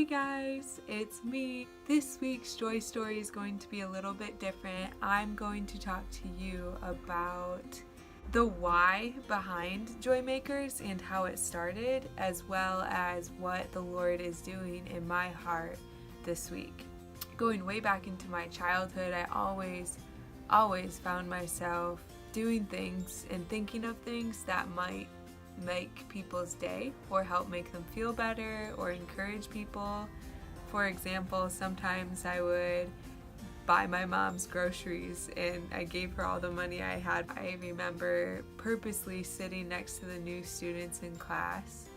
Hey guys, it's me. This week's Joy Story is going to be a little bit different. I'm going to talk to you about the why behind Joymakers and how it started, as well as what the Lord is doing in my heart this week. Going way back into my childhood, I always found myself doing things and thinking of things that might make people's day or help make them feel better or encourage people. For example, sometimes I would buy my mom's groceries and I gave her all the money I had. I remember purposely sitting next to the new students in class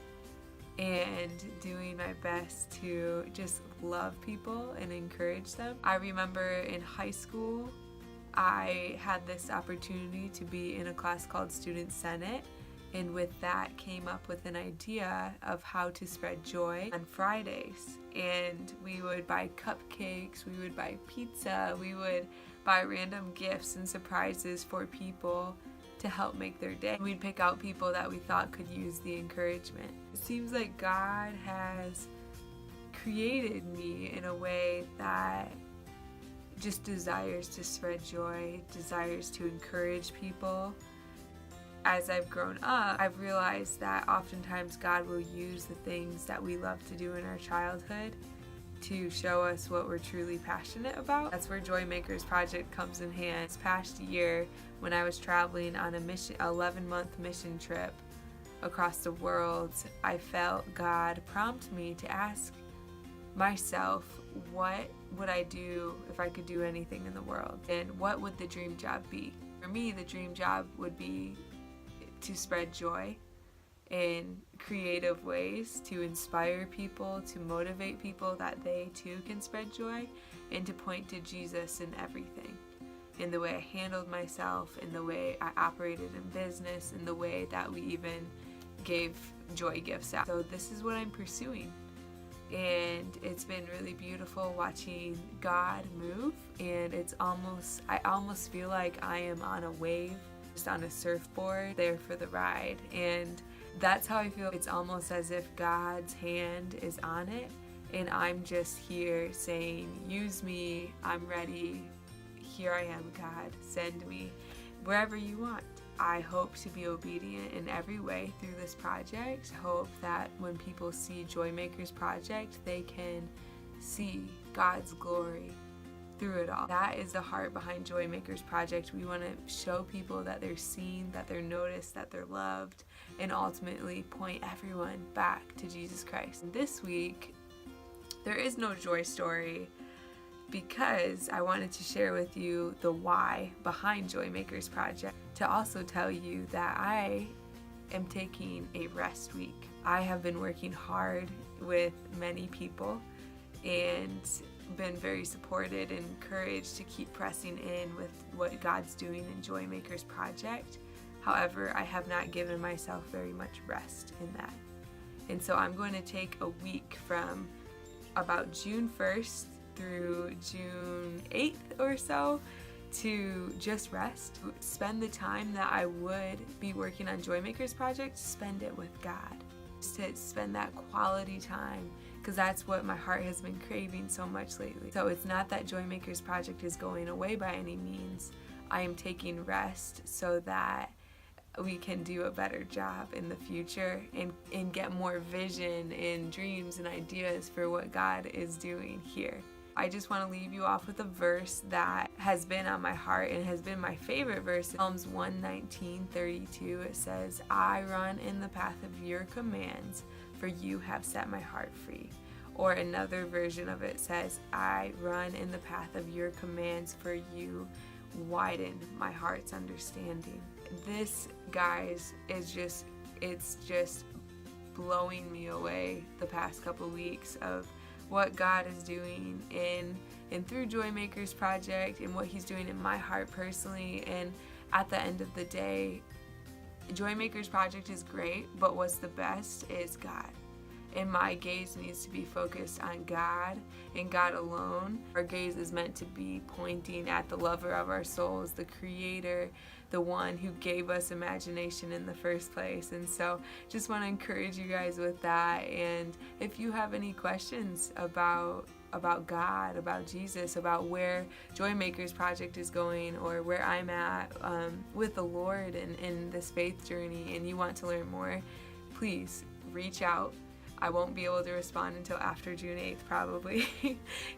and doing my best to just love people and encourage them. I remember in high school I had this opportunity to be in a class called Student Senate. And with that came up with an idea of how to spread joy on Fridays. And we would buy cupcakes, we would buy pizza, we would buy random gifts and surprises for people to help make their day. We'd pick out people that we thought could use the encouragement. It seems like God has created me in a way that just desires to spread joy, desires to encourage people. As I've grown up, I've realized that oftentimes God will use the things that we love to do in our childhood to show us what we're truly passionate about. That's where Joymakers Project comes in hand. This past year, when I was traveling on a 11-month mission trip across the world, I felt God prompt me to ask myself, what would I do if I could do anything in the world? And what would the dream job be? For me, the dream job would be to spread joy in creative ways, to inspire people, to motivate people that they too can spread joy, and to point to Jesus in everything. In the way I handled myself, in the way I operated in business, in the way that we even gave joy gifts out. So this is what I'm pursuing. And it's been really beautiful watching God move, and I almost feel like I am on a wave, just on a surfboard, there for the ride. And that's how I feel. It's almost as if God's hand is on it and I'm just here saying, use me, I'm ready, here I am, God, send me wherever you want. I hope to be obedient in every way through this project. Hope that when people see Joymakers Project, they can see God's glory through it all. That is the heart behind Joymakers Project. We want to show people that they're seen, that they're noticed, that they're loved, and ultimately point everyone back to Jesus Christ. This week, there is no joy story because I wanted to share with you the why behind Joymakers Project, to also tell you that I am taking a rest week. I have been working hard with many people and been very supported and encouraged to keep pressing in with what God's doing in Joymakers Project. However, I have not given myself very much rest in that. And so I'm going to take a week from about June 1st through June 8th or so to just rest, spend the time that I would be working on Joymakers Project, spend it with God, just to spend that quality time, because that's what my heart has been craving so much lately. So it's not that Joymakers Project is going away by any means. I am taking rest so that we can do a better job in the future and get more vision and dreams and ideas for what God is doing here. I just want to leave you off with a verse that has been on my heart and has been my favorite verse. Psalms 119:32. It says, I run in the path of your commands, for you have set my heart free. Or another version of it says, I run in the path of your commands, for you widen my heart's understanding. This, guys, it's just blowing me away the past couple weeks of what God is doing in and through Joymakers Project, and what He's doing in my heart personally. And at the end of the day, Joymakers Project is great, but what's the best is God. and my gaze needs to be focused on God and God alone. Our gaze is meant to be pointing at the lover of our souls, the creator, the one who gave us imagination in the first place. And so just want to encourage you guys with that. And if you have any questions about God, about Jesus, about where Joymakers Project is going, or where I'm at with the Lord and in this faith journey, and you want to learn more, please reach out. I won't be able to respond until after June 8th probably,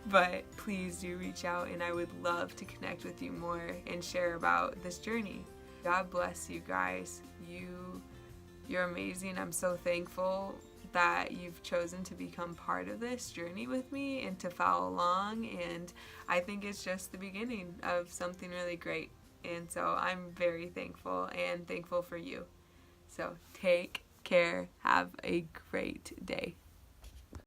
but please do reach out, and I would love to connect with you more and share about this journey. God bless you guys. You're amazing. I'm so thankful that you've chosen to become part of this journey with me and to follow along, and I think it's just the beginning of something really great, and so I'm very thankful and thankful for you. So take care. Have a great day.